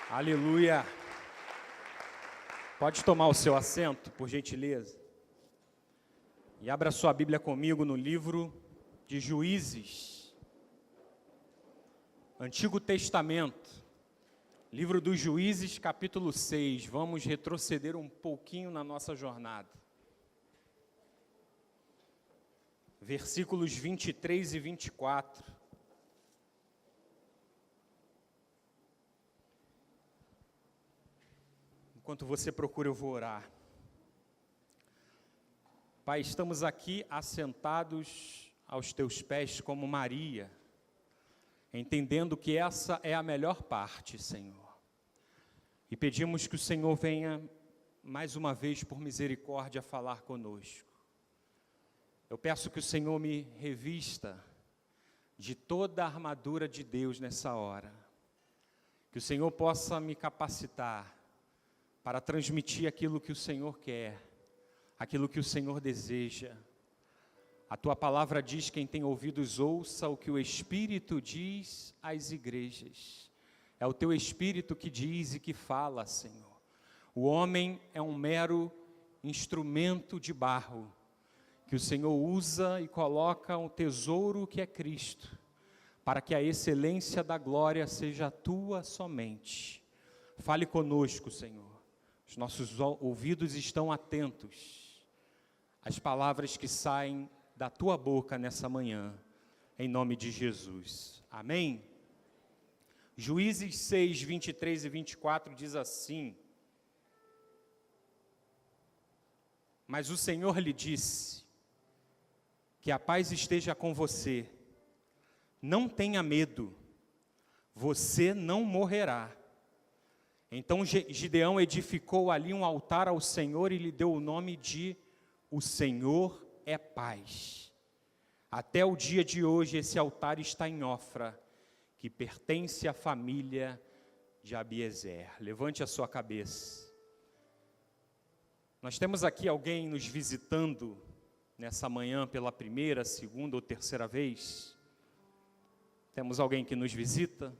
Aleluia. Pode tomar o seu assento, por gentileza. E abra sua Bíblia comigo no livro de Juízes. Antigo Testamento. Livro dos Juízes, capítulo 6. Vamos retroceder um pouquinho na nossa jornada. Versículos 23 e 24. Enquanto você procura, eu vou orar. Pai, estamos aqui assentados aos teus pés como Maria, entendendo que essa é a melhor parte, Senhor. E pedimos que o Senhor venha, mais uma vez, por misericórdia, falar conosco. Eu peço que o Senhor me revista de toda a armadura de Deus nessa hora. Que o Senhor possa me capacitar para transmitir aquilo que o Senhor quer, aquilo que o Senhor deseja. A Tua palavra diz: quem tem ouvidos ouça o que o Espírito diz às igrejas. É o Teu Espírito que diz e que fala, Senhor. O homem é um mero instrumento de barro, que o Senhor usa e coloca um tesouro que é Cristo, para que a excelência da glória seja Tua somente. Fale conosco, Senhor. Os nossos ouvidos estão atentos às palavras que saem da Tua boca nessa manhã, em nome de Jesus. Amém? Juízes 6, 23 e 24 diz assim: Mas o Senhor lhe disse: que a paz esteja com você, não tenha medo, você não morrerá. Então Gideão edificou ali um altar ao Senhor e lhe deu o nome de O Senhor é Paz. Até o dia de hoje esse altar está em Ofra, que pertence à família de Abiezer. Levante a sua cabeça. Nós temos aqui alguém nos visitando nessa manhã pela primeira, segunda ou terceira vez. Temos alguém que nos visita?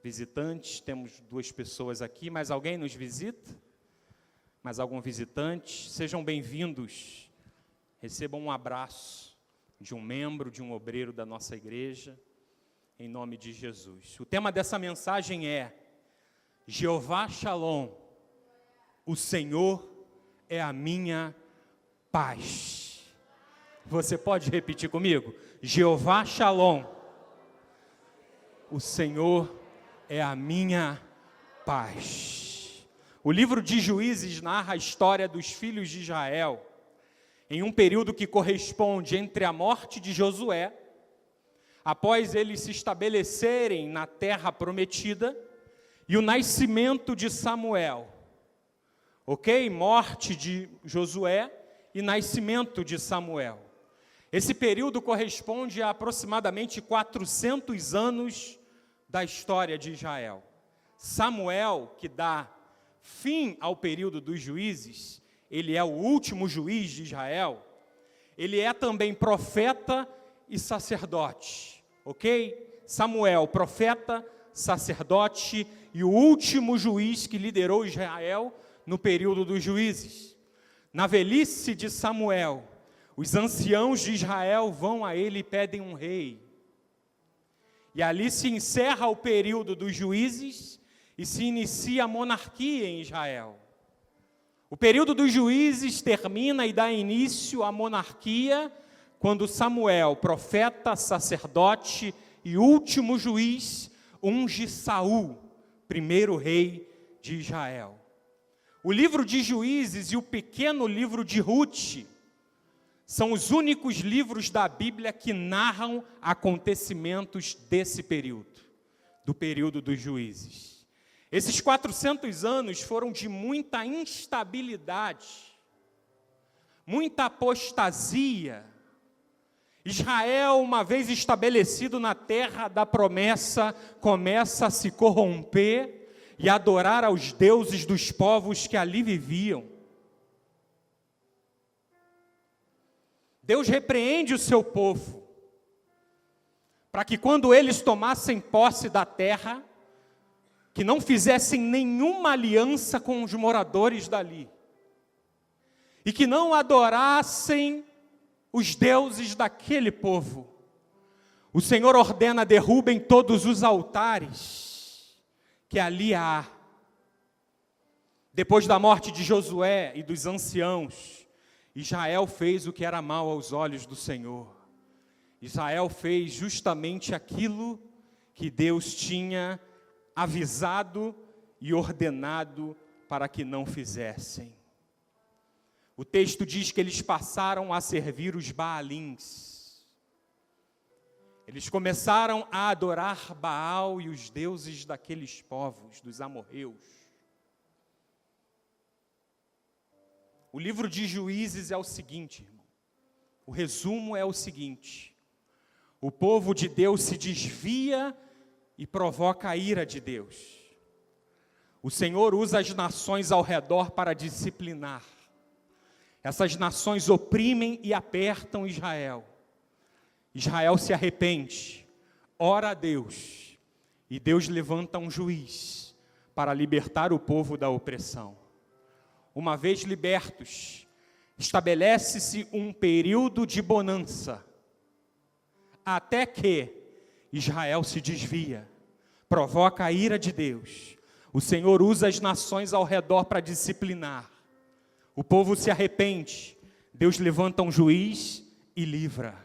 Visitantes, temos 2 pessoas aqui, mais alguém nos visita? Mais algum visitante? Sejam bem-vindos, recebam um abraço de um membro, de um obreiro da nossa igreja, em nome de Jesus. O tema dessa mensagem é: Jeová Shalom, o Senhor é a minha paz. Você pode repetir comigo? Jeová Shalom, o Senhor é a minha paz. O livro de Juízes narra a história dos filhos de Israel, em um período que corresponde entre a morte de Josué, após eles se estabelecerem na terra prometida, e o nascimento de Samuel. Ok? Morte de Josué e nascimento de Samuel. Esse período corresponde a aproximadamente 400 anos da história de Israel. Samuel, que dá fim ao período dos juízes, ele é o último juiz de Israel, ele é também profeta e sacerdote, ok? Samuel, profeta, sacerdote e o último juiz que liderou Israel no período dos juízes. Na velhice de Samuel, os anciãos de Israel vão a ele e pedem um rei. E ali se encerra o período dos juízes e se inicia a monarquia em Israel. O período dos juízes termina e dá início à monarquia quando Samuel, profeta, sacerdote e último juiz, unge Saul, primeiro rei de Israel. O livro de Juízes e o pequeno livro de Rute são os únicos livros da Bíblia que narram acontecimentos desse período, do período dos juízes. Esses 400 anos foram de muita instabilidade, muita apostasia. Israel, uma vez estabelecido na terra da promessa, começa a se corromper e adorar aos deuses dos povos que ali viviam. Deus repreende o seu povo, para que quando eles tomassem posse da terra, que não fizessem nenhuma aliança com os moradores dali, e que não adorassem os deuses daquele povo. O Senhor ordena: derrubem todos os altares que ali há. Depois da morte de Josué e dos anciãos, Israel fez o que era mal aos olhos do Senhor. Israel fez justamente aquilo que Deus tinha avisado e ordenado para que não fizessem. O texto diz que eles passaram a servir os Baalins. Eles começaram a adorar Baal e os deuses daqueles povos, dos amorreus. O livro de Juízes é o seguinte, irmão. O resumo é o seguinte: o povo de Deus se desvia e provoca a ira de Deus. O Senhor usa as nações ao redor para disciplinar. Essas nações oprimem e apertam Israel. Israel se arrepende, ora a Deus, e Deus levanta um juiz para libertar o povo da opressão. Uma vez libertos, estabelece-se um período de bonança, até que Israel se desvia, provoca a ira de Deus. O Senhor usa as nações ao redor para disciplinar. O povo se arrepende, Deus levanta um juiz e livra.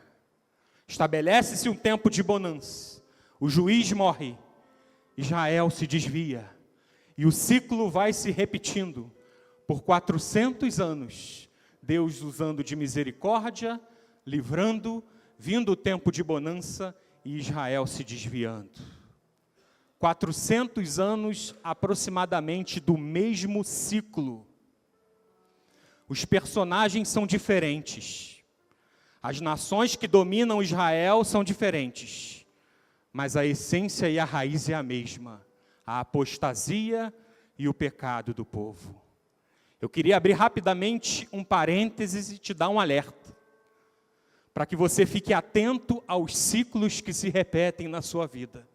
Estabelece-se um tempo de bonança, o juiz morre, Israel se desvia, e o ciclo vai se repetindo por 400 anos, Deus usando de misericórdia, livrando, vindo o tempo de bonança e Israel se desviando. 400 anos aproximadamente do mesmo ciclo. Os personagens são diferentes. As nações que dominam Israel são diferentes. Mas a essência e a raiz é a mesma: a apostasia e o pecado do povo. Eu queria abrir rapidamente um parênteses e te dar um alerta, para que você fique atento aos ciclos que se repetem na sua vida.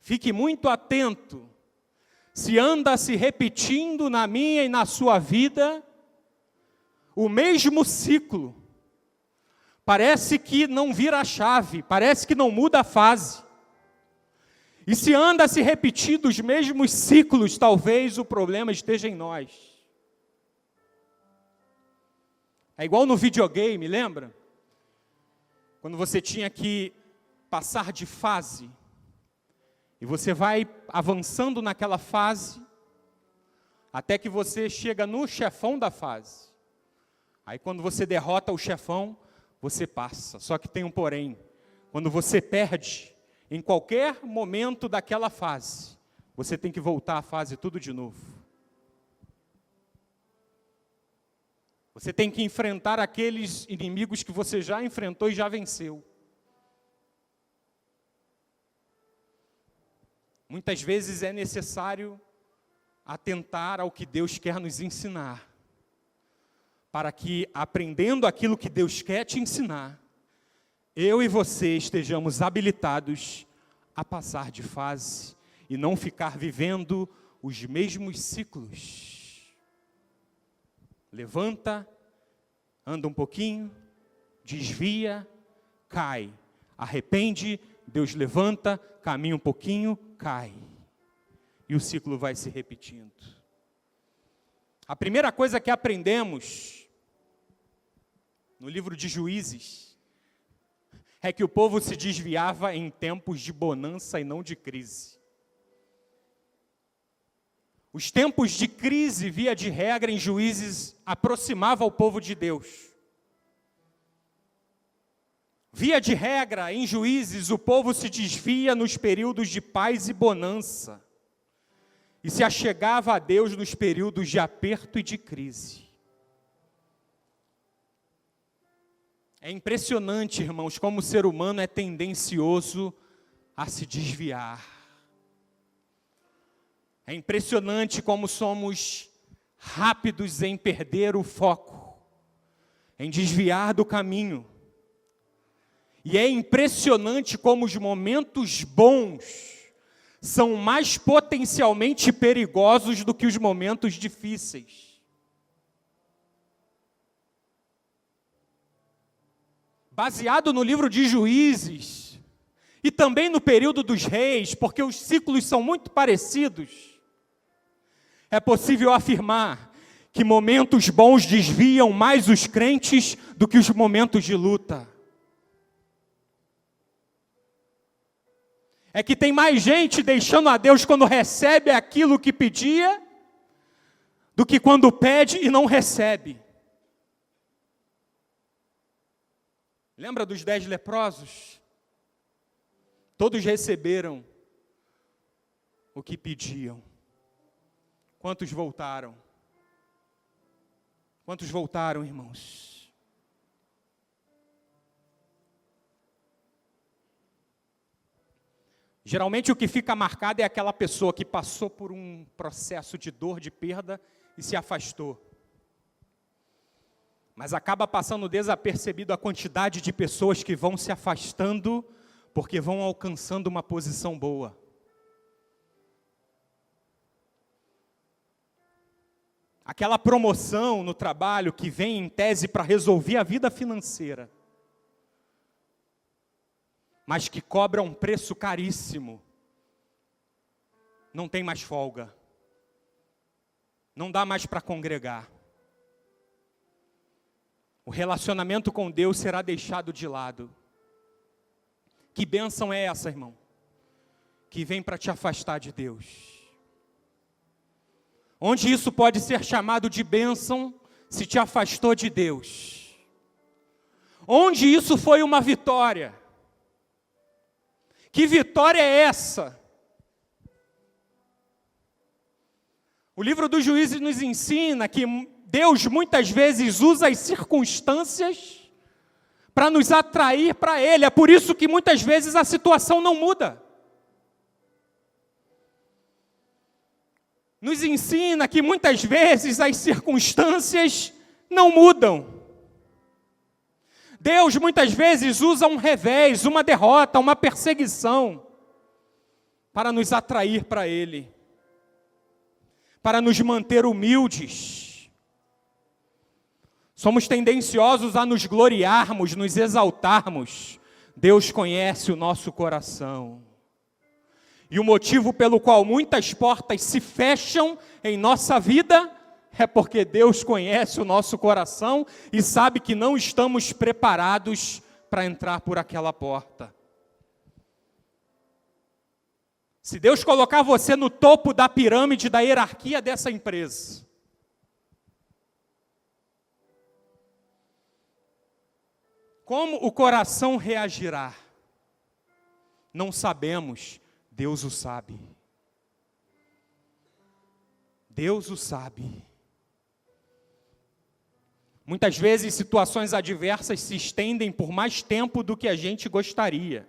Fique muito atento se anda se repetindo na minha e na sua vida o mesmo ciclo. Parece que não vira a chave, parece que não muda a fase. E se anda se repetindo os mesmos ciclos, talvez o problema esteja em nós. É igual no videogame, lembra? Quando você tinha que passar de fase, e você vai avançando naquela fase, até que você chega no chefão da fase. Aí quando você derrota o chefão, você passa. Só que tem um porém: quando você perde, em qualquer momento daquela fase, você tem que voltar à fase tudo de novo. Você tem que enfrentar aqueles inimigos que você já enfrentou e já venceu. Muitas vezes é necessário atentar ao que Deus quer nos ensinar, para que, aprendendo aquilo que Deus quer te ensinar, eu e você estejamos habilitados a passar de fase e não ficar vivendo os mesmos ciclos. Levanta, anda um pouquinho, desvia, cai, arrepende, Deus levanta, caminha um pouquinho, cai. E o ciclo vai se repetindo. A primeira coisa que aprendemos no livro de Juízes é que o povo se desviava em tempos de bonança e não de crise. Os tempos de crise, via de regra, em Juízes, aproximavam o povo de Deus. Via de regra, em Juízes, o povo se desvia nos períodos de paz e bonança, e se achegava a Deus nos períodos de aperto e de crise. É impressionante, irmãos, como o ser humano é tendencioso a se desviar. É impressionante como somos rápidos em perder o foco, em desviar do caminho. E é impressionante como os momentos bons são mais potencialmente perigosos do que os momentos difíceis. Baseado no livro de Juízes, e também no período dos reis, porque os ciclos são muito parecidos, é possível afirmar que momentos bons desviam mais os crentes do que os momentos de luta. É que tem mais gente deixando a Deus quando recebe aquilo que pedia, do que quando pede e não recebe. Lembra dos 10 leprosos? Todos receberam o que pediam. Quantos voltaram? Quantos voltaram, irmãos? Geralmente o que fica marcado é aquela pessoa que passou por um processo de dor, de perda e se afastou. Mas acaba passando desapercebido a quantidade de pessoas que vão se afastando porque vão alcançando uma posição boa. Aquela promoção no trabalho que vem em tese para resolver a vida financeira, mas que cobra um preço caríssimo, não tem mais folga, não dá mais para congregar. O relacionamento com Deus será deixado de lado. Que bênção é essa, irmão? Que vem para te afastar de Deus. Onde isso pode ser chamado de bênção se te afastou de Deus? Onde isso foi uma vitória? Que vitória é essa? O livro dos Juízes nos ensina que Deus muitas vezes usa as circunstâncias para nos atrair para Ele. É por isso que muitas vezes a situação não muda. Nos ensina que muitas vezes as circunstâncias não mudam. Deus muitas vezes usa um revés, uma derrota, uma perseguição, para nos atrair para Ele, para nos manter humildes. Somos tendenciosos a nos gloriarmos, nos exaltarmos. Deus conhece o nosso coração. E o motivo pelo qual muitas portas se fecham em nossa vida é porque Deus conhece o nosso coração e sabe que não estamos preparados para entrar por aquela porta. Se Deus colocar você no topo da pirâmide da hierarquia dessa empresa, como o coração reagirá? Não sabemos, Deus o sabe. Deus o sabe. Muitas vezes situações adversas se estendem por mais tempo do que a gente gostaria.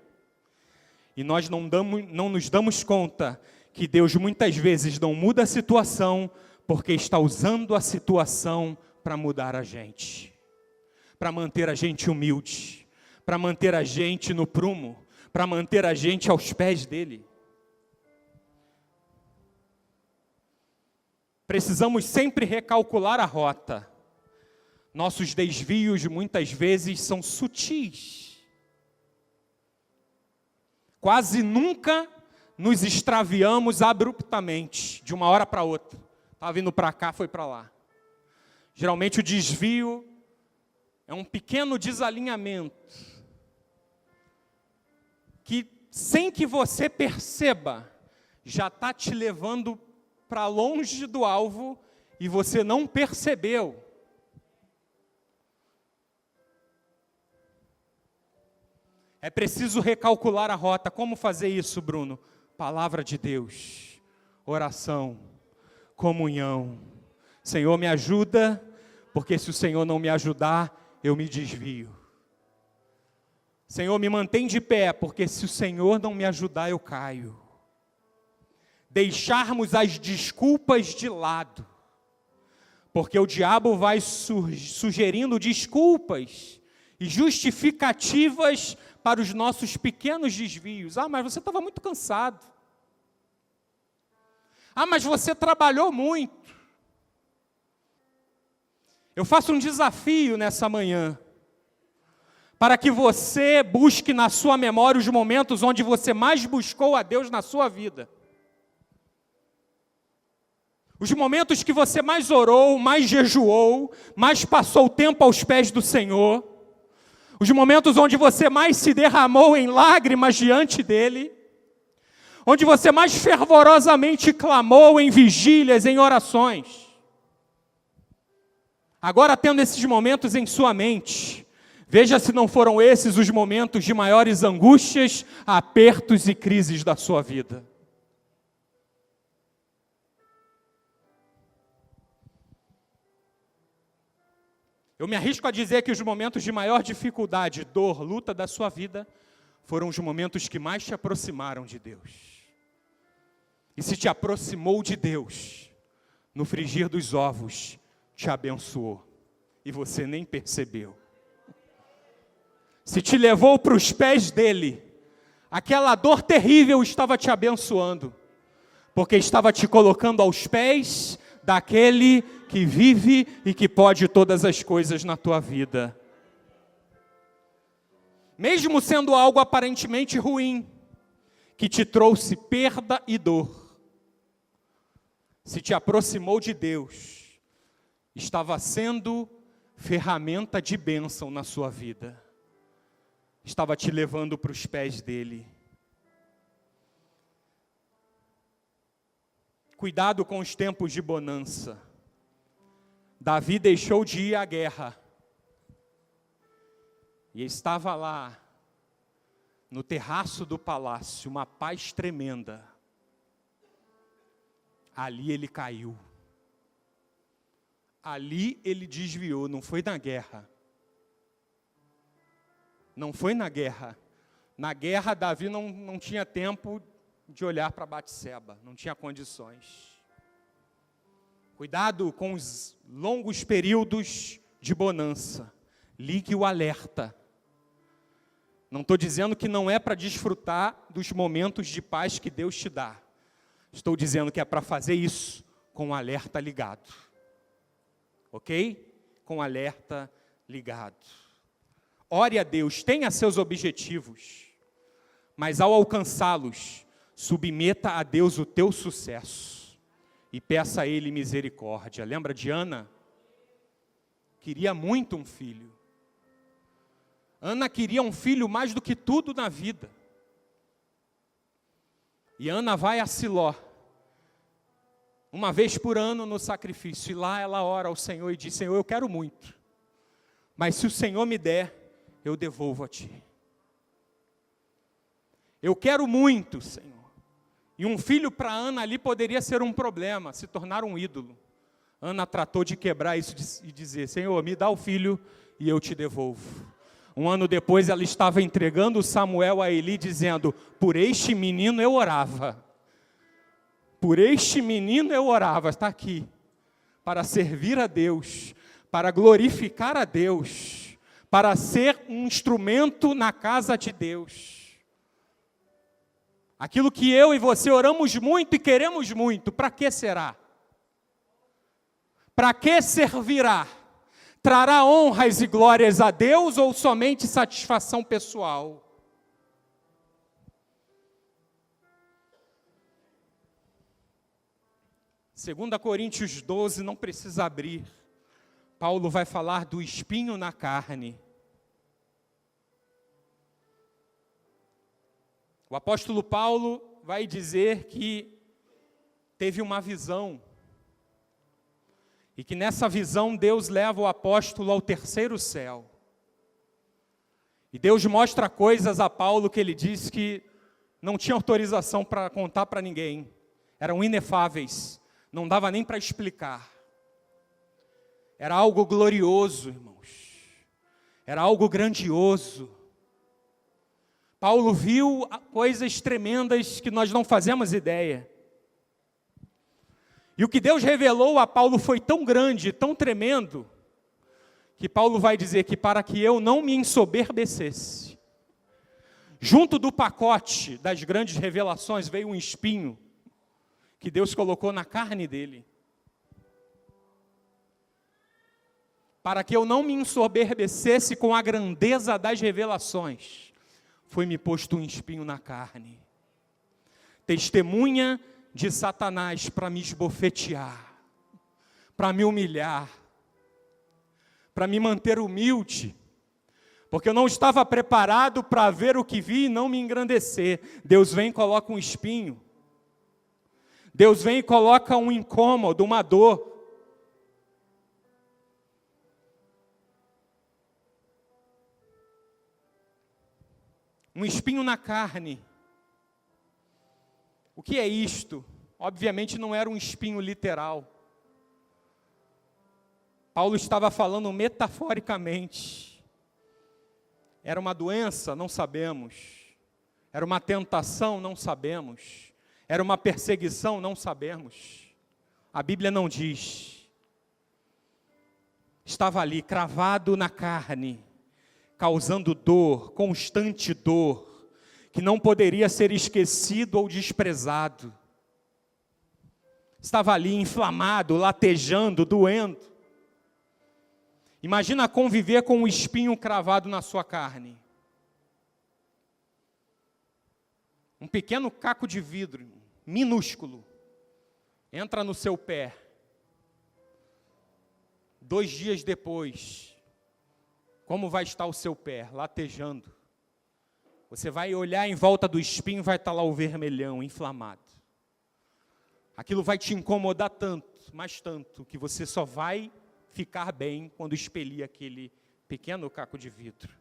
E nós não nos damos conta que Deus muitas vezes não muda a situação porque está usando a situação para mudar a gente. Para manter a gente humilde, para manter a gente no prumo, para manter a gente aos pés dele. Precisamos sempre recalcular a rota. Nossos desvios muitas vezes são sutis. Quase nunca nos extraviamos abruptamente, de uma hora para outra. Estava vindo para cá, foi para lá. Geralmente o desvio é um pequeno desalinhamento, que sem que você perceba, já está te levando para longe do alvo e você não percebeu. É preciso recalcular a rota. Como fazer isso, Bruno? Palavra de Deus, oração, comunhão. Senhor, me ajuda, porque se o Senhor não me ajudar, eu me desvio. Senhor, me mantém de pé, porque se o Senhor não me ajudar, eu caio. Deixarmos as desculpas de lado, porque o diabo vai sugerindo desculpas e justificativas para os nossos pequenos desvios. Ah, mas você estava muito cansado. Ah, mas você trabalhou muito. Eu faço um desafio nessa manhã, para que você busque na sua memória os momentos onde você mais buscou a Deus na sua vida. Os momentos que você mais orou, mais jejuou, mais passou o tempo aos pés do Senhor. Os momentos onde você mais se derramou em lágrimas diante dEle. Onde você mais fervorosamente clamou em vigílias, em orações. Agora, tendo esses momentos em sua mente, veja se não foram esses os momentos de maiores angústias, apertos e crises da sua vida. Eu me arrisco a dizer que os momentos de maior dificuldade, dor, luta da sua vida, foram os momentos que mais te aproximaram de Deus. E se te aproximou de Deus, no frigir dos ovos, te abençoou. E você nem percebeu. Se te levou para os pés dele, aquela dor terrível estava te abençoando. Porque estava te colocando aos pés daquele que vive e que pode todas as coisas na tua vida. Mesmo sendo algo aparentemente ruim, que te trouxe perda e dor, se te aproximou de Deus, estava sendo ferramenta de bênção na sua vida. Estava te levando para os pés dele. Cuidado com os tempos de bonança. Davi deixou de ir à guerra. E estava lá, no terraço do palácio, uma paz tremenda. Ali ele caiu. Ali ele desviou, não foi na guerra. Não foi na guerra. Na guerra, Davi não tinha tempo de olhar para Batseba, não tinha condições. Cuidado com os longos períodos de bonança. Ligue o alerta. Não estou dizendo que não é para desfrutar dos momentos de paz que Deus te dá. Estou dizendo que é para fazer isso com o alerta ligado. Ok? Com o alerta ligado. Ore a Deus, tenha seus objetivos, mas ao alcançá-los, submeta a Deus o teu sucesso e peça a Ele misericórdia. Lembra de Ana? Queria muito um filho. Ana queria um filho mais do que tudo na vida. E Ana vai a Siló, uma vez por ano no sacrifício, e lá ela ora ao Senhor e diz: Senhor, eu quero muito, mas se o Senhor me der, eu devolvo a Ti. Eu quero muito, Senhor. E um filho para Ana ali poderia ser um problema, se tornar um ídolo. Ana tratou de quebrar isso e dizer: Senhor, me dá o filho e eu te devolvo. Um ano depois ela estava entregando Samuel a Eli, dizendo: por este menino eu orava. Por este menino eu orava. Está aqui. Para servir a Deus, para glorificar a Deus, para ser um instrumento na casa de Deus. Aquilo que eu e você oramos muito e queremos muito, para que será? Para que servirá? Trará honras e glórias a Deus ou somente satisfação pessoal? Segunda Coríntios 12, não precisa abrir. Paulo vai falar do espinho na carne. O apóstolo Paulo vai dizer que teve uma visão. E que nessa visão Deus leva o apóstolo ao terceiro céu. E Deus mostra coisas a Paulo que ele diz que não tinha autorização para contar para ninguém. Eram inefáveis, não dava nem para explicar. Era algo glorioso, irmãos. Era algo grandioso. Paulo viu coisas tremendas que nós não fazemos ideia. E o que Deus revelou a Paulo foi tão grande, tão tremendo, que Paulo vai dizer que para que eu não me ensoberbecesse, Junto do pacote das grandes revelações veio um espinho que Deus colocou na carne dele, para que eu não me ensoberbecesse com a grandeza das revelações, foi-me posto um espinho na carne, testemunha de Satanás para me esbofetear, para me humilhar, para me manter humilde, porque eu não estava preparado para ver o que vi e não me engrandecer. Deus vem e coloca um espinho, Deus vem e coloca um incômodo, uma dor. Um espinho na carne. O que é isto? Obviamente não era um espinho literal. Paulo estava falando metaforicamente. Era uma doença? Não sabemos. Era uma tentação? Não sabemos. Era uma perseguição? Não sabemos. A Bíblia não diz. Estava ali, cravado na carne, causando dor, constante dor, que não poderia ser esquecido ou desprezado. Estava ali inflamado, latejando, doendo. Imagina conviver com um espinho cravado na sua carne. Um pequeno caco de vidro, minúsculo, entra no seu pé. 2 dias depois, como vai estar o seu pé? Latejando. Você vai olhar em volta do espinho, vai estar lá o vermelhão, inflamado. Aquilo vai te incomodar tanto, mas tanto, que você só vai ficar bem quando expelir aquele pequeno caco de vidro.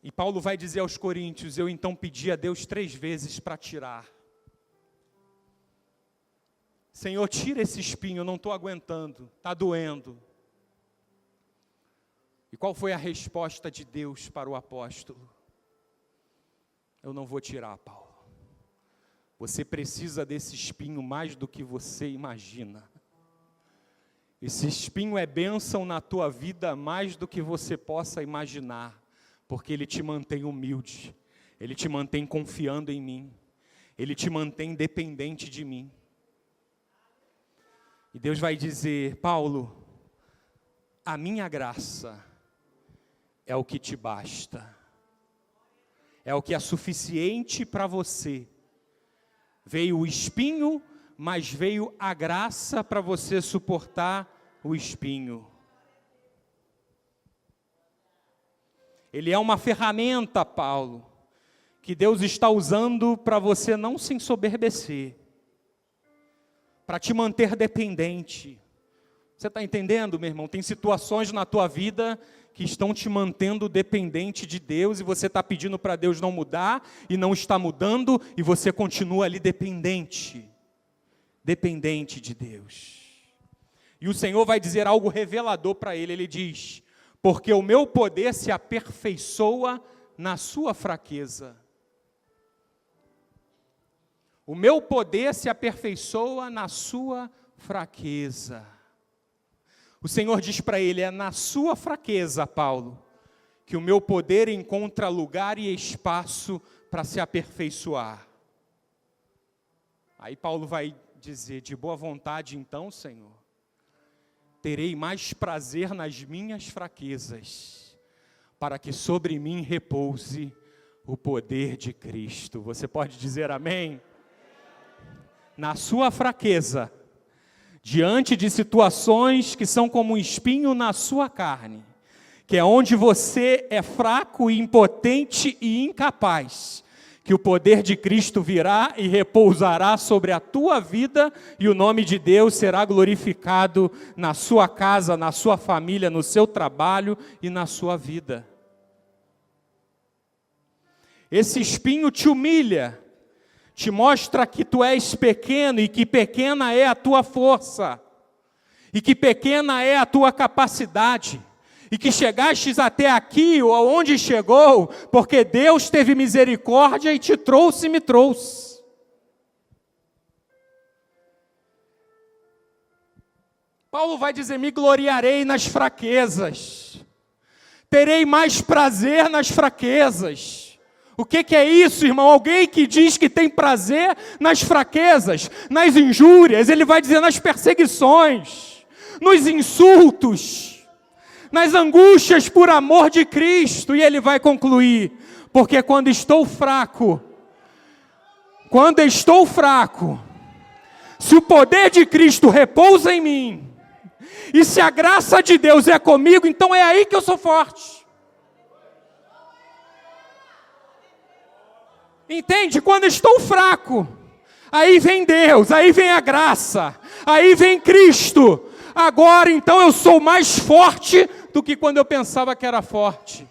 E Paulo vai dizer aos coríntios, eu então pedi a Deus 3 vezes para tirar. Senhor, tira esse espinho, eu não estou aguentando, está doendo. E qual foi a resposta de Deus para o apóstolo? Eu não vou tirar, Paulo. Você precisa desse espinho mais do que você imagina. Esse espinho é bênção na tua vida mais do que você possa imaginar, porque ele te mantém humilde, ele te mantém confiando em mim, ele te mantém dependente de mim. E Deus vai dizer, Paulo, a minha graça é o que te basta, é o que é suficiente para você. Veio o espinho, mas veio a graça para você suportar o espinho. Ele é uma ferramenta, Paulo, que Deus está usando para você não se ensoberbecer, para te manter dependente. Você está entendendo, meu irmão? Tem situações na tua vida que estão te mantendo dependente de Deus, e você está pedindo para Deus não mudar, e não está mudando, e você continua ali dependente de Deus. E o Senhor vai dizer algo revelador para ele diz, porque o meu poder se aperfeiçoa na sua fraqueza. O meu poder se aperfeiçoa na sua fraqueza. O Senhor diz para ele, é na sua fraqueza, Paulo, que o meu poder encontra lugar e espaço para se aperfeiçoar. Aí Paulo vai dizer, de boa vontade então, Senhor, terei mais prazer nas minhas fraquezas, para que sobre mim repouse o poder de Cristo. Você pode dizer amém? Na sua fraqueza, diante de situações que são como um espinho na sua carne, que é onde você é fraco, impotente e incapaz, que o poder de Cristo virá e repousará sobre a tua vida, e o nome de Deus será glorificado na sua casa, na sua família, no seu trabalho e na sua vida. Esse espinho te humilha, te mostra que tu és pequeno e que pequena é a tua força, e que pequena é a tua capacidade, e que chegastes até aqui, ou aonde chegou, porque Deus teve misericórdia e te trouxe e me trouxe. Paulo vai dizer, me gloriarei nas fraquezas, terei mais prazer nas fraquezas. O que é isso, irmão? Alguém que diz que tem prazer nas fraquezas, nas injúrias, ele vai dizer nas perseguições, nos insultos, nas angústias por amor de Cristo, e ele vai concluir, porque quando estou fraco, se o poder de Cristo repousa em mim, e se a graça de Deus é comigo, então é aí que eu sou forte. Entende? Quando estou fraco, aí vem Deus, aí vem a graça, aí vem Cristo. Agora então eu sou mais forte do que quando eu pensava que era forte.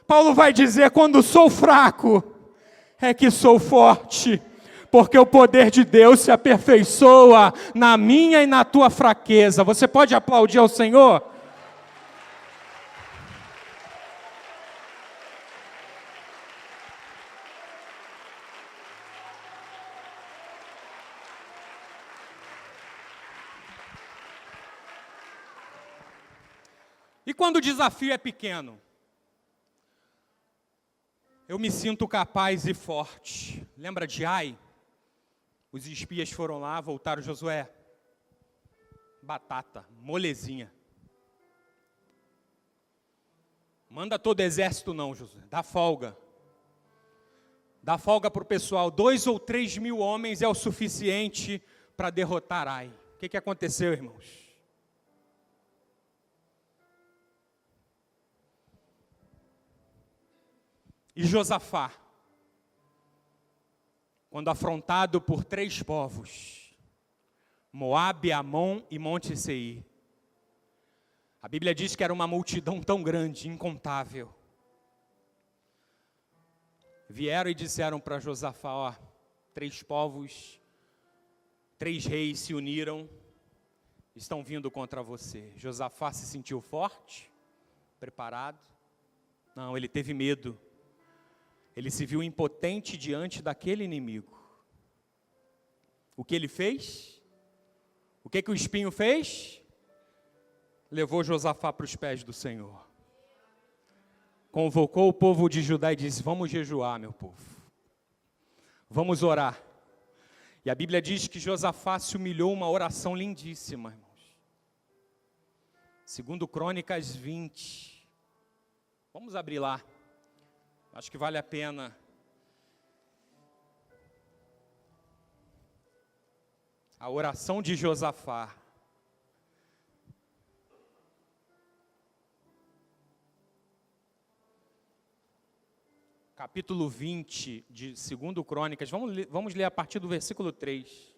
Paulo vai dizer, quando sou fraco, é que sou forte. Porque o poder de Deus se aperfeiçoa na minha e na tua fraqueza. Você pode aplaudir ao Senhor? E quando o desafio é pequeno? Eu me sinto capaz e forte. Lembra de Ai? Os espias foram lá, voltaram, Josué. Batata, molezinha. Manda todo exército não, Josué. Dá folga. Dá folga para o pessoal. 2 ou 3 mil homens é o suficiente para derrotar Ai. O que aconteceu, irmãos? E Josafá, quando afrontado por 3 povos, Moabe, Amon e Monte Seir, a Bíblia diz que era uma multidão tão grande, incontável. Vieram e disseram para Josafá, ó, 3 povos, 3 reis se uniram, estão vindo contra você. Josafá se sentiu forte, preparado? Não, ele teve medo. Ele se viu impotente diante daquele inimigo. O que ele fez? O que o espinho fez? Levou Josafá para os pés do Senhor. Convocou o povo de Judá e disse, vamos jejuar, meu povo. Vamos orar. E a Bíblia diz que Josafá se humilhou, uma oração lindíssima, irmãos. Segundo Crônicas 20. Vamos abrir lá. Acho que vale a pena. A oração de Josafá. Capítulo 20 de 2 Crônicas. Vamos ler a partir do versículo 3.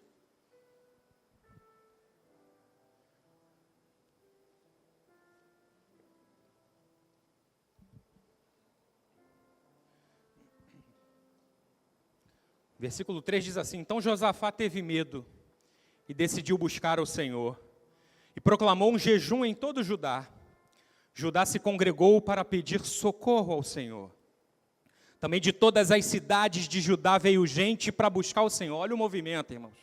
Versículo 3 diz assim, então Josafá teve medo e decidiu buscar o Senhor. E proclamou um jejum em todo Judá. Judá se congregou para pedir socorro ao Senhor. Também de todas as cidades de Judá veio gente para buscar o Senhor. Olha o movimento, irmãos.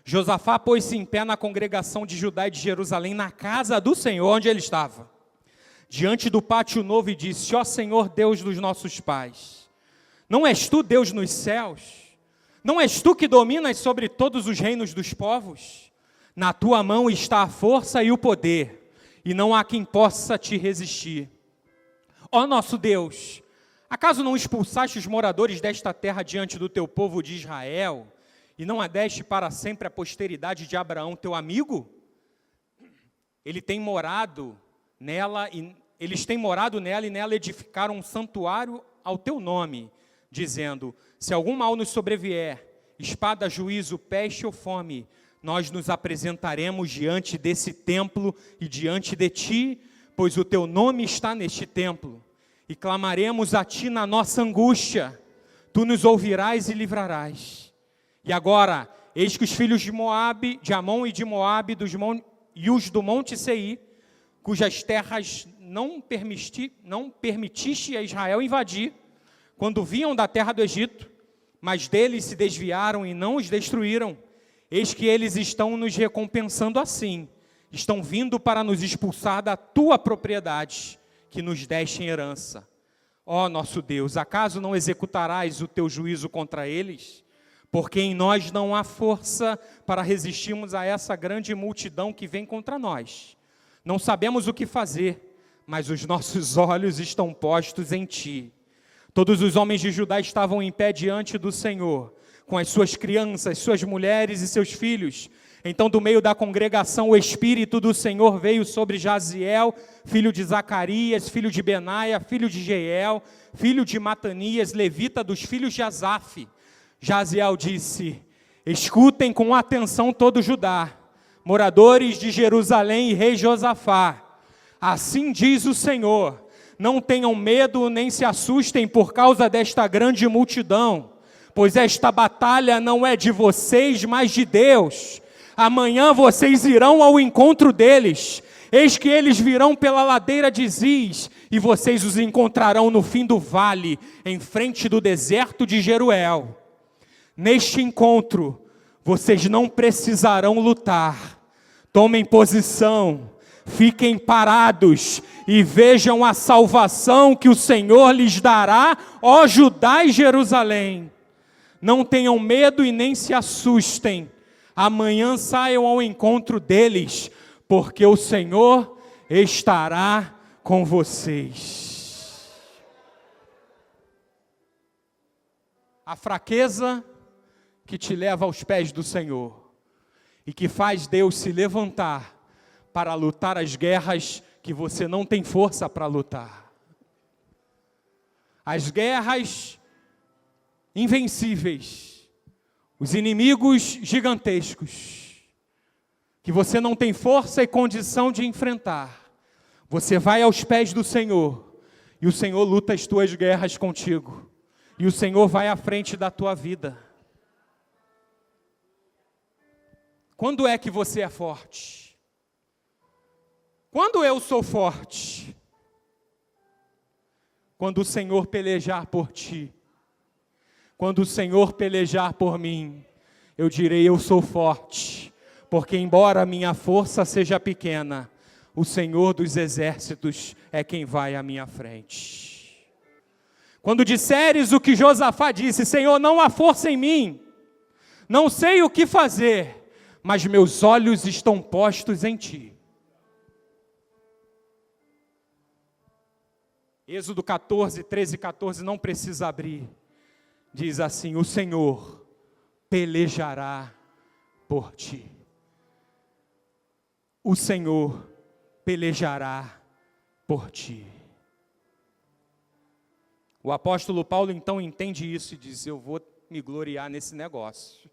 Josafá pôs-se em pé na congregação de Judá e de Jerusalém, na casa do Senhor, onde ele estava, diante do pátio novo, e disse, ó Senhor, Deus dos nossos pais, não és tu Deus nos céus? Não és tu que dominas sobre todos os reinos dos povos? Na tua mão está a força e o poder, e não há quem possa te resistir. Ó nosso Deus, acaso não expulsaste os moradores desta terra diante do teu povo de Israel, e não a deste para sempre a posteridade de Abraão, teu amigo? Eles têm morado nela e nela edificaram um santuário ao teu nome, dizendo, se algum mal nos sobrevier, espada, juízo, peste ou fome, nós nos apresentaremos diante desse templo e diante de ti, pois o teu nome está neste templo, e clamaremos a ti na nossa angústia, tu nos ouvirás e livrarás. E agora, eis que os filhos de Moabe, de Amon e de Moabe, e os do Monte Seir, cujas terras não permitiste a Israel invadir, quando vinham da terra do Egito, mas deles se desviaram e não os destruíram, Eis que eles estão nos recompensando assim, estão vindo para nos expulsar da tua propriedade, que nos deste em herança. Ó nosso Deus, acaso não executarás o teu juízo contra eles? Porque em nós não há força para resistirmos a essa grande multidão que vem contra nós. Não sabemos o que fazer, mas os nossos olhos estão postos em ti. Todos os homens de Judá estavam em pé diante do Senhor, com as suas crianças, suas mulheres e seus filhos. Então, do meio da congregação, o Espírito do Senhor veio sobre Jaziel, filho de Zacarias, filho de Benaia, filho de Jeiel, filho de Matanias, levita dos filhos de Asaf. Jaziel disse: escutem com atenção todo Judá, moradores de Jerusalém e rei Josafá. Assim diz o Senhor: não tenham medo nem se assustem por causa desta grande multidão, pois esta batalha não é de vocês, mas de Deus. Amanhã vocês irão ao encontro deles. Eis que eles virão pela ladeira de Ziz, e vocês os encontrarão no fim do vale, em frente do deserto de Jeruel. Neste encontro, vocês não precisarão lutar. Tomem posição, fiquem parados e vejam a salvação que o Senhor lhes dará, ó Judá e Jerusalém. Não tenham medo e nem se assustem. Amanhã saiam ao encontro deles, porque o Senhor estará com vocês. A fraqueza que te leva aos pés do Senhor e que faz Deus se levantar para lutar as guerras que você não tem força para lutar. As guerras invencíveis, os inimigos gigantescos, que você não tem força e condição de enfrentar. Você vai aos pés do Senhor, e o Senhor luta as tuas guerras contigo, e o Senhor vai à frente da tua vida. Quando é que você é forte? Quando eu sou forte? Quando o Senhor pelejar por ti. Quando o Senhor pelejar por mim, eu direi: eu sou forte, porque embora a minha força seja pequena, o Senhor dos exércitos é quem vai à minha frente. Quando disseres o que Josafá disse: Senhor, não há força em mim, não sei o que fazer, mas meus olhos estão postos em ti. Êxodo 14, 13 e 14, não precisa abrir. Diz assim: o Senhor pelejará por ti. O Senhor pelejará por ti. O apóstolo Paulo então entende isso e diz: eu vou me gloriar nesse negócio.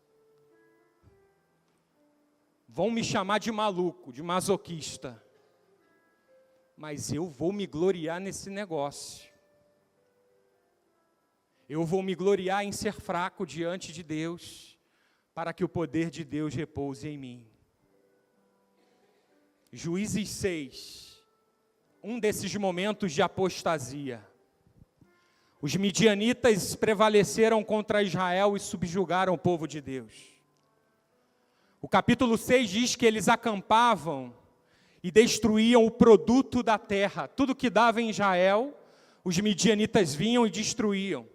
Vão me chamar de maluco, de masoquista, mas eu vou me gloriar nesse negócio. Eu vou me gloriar em ser fraco diante de Deus, para que o poder de Deus repouse em mim. Juízes 6, um desses momentos de apostasia. Os midianitas prevaleceram contra Israel e subjugaram o povo de Deus. O capítulo 6 diz que eles acampavam e destruíam o produto da terra. Tudo que dava em Israel, os midianitas vinham e destruíam.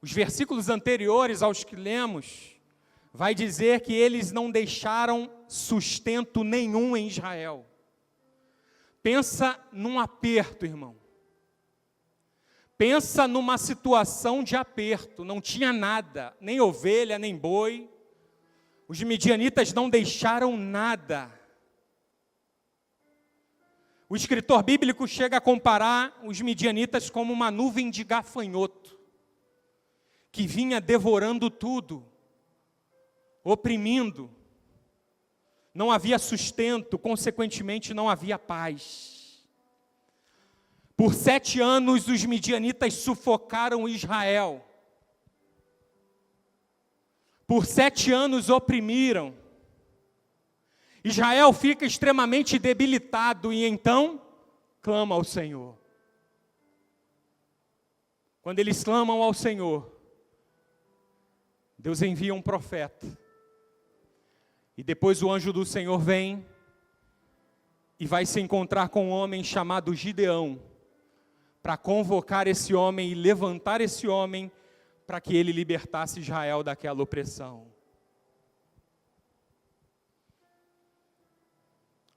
Os versículos anteriores aos que lemos, vai dizer que eles não deixaram sustento nenhum em Israel. Pensa num aperto, irmão. Pensa numa situação de aperto, não tinha nada, nem ovelha, nem boi. Os midianitas não deixaram nada. O escritor bíblico chega a comparar os midianitas como uma nuvem de gafanhoto, que vinha devorando tudo, oprimindo. Não havia sustento, consequentemente não havia paz. Por 7 anos os midianitas sufocaram Israel. Por 7 anos oprimiram. Israel fica extremamente debilitado e então clama ao Senhor. Quando eles clamam ao Senhor, Deus envia um profeta. E depois o anjo do Senhor vem e vai se encontrar com um homem chamado Gideão, para convocar esse homem e levantar esse homem para que ele libertasse Israel daquela opressão.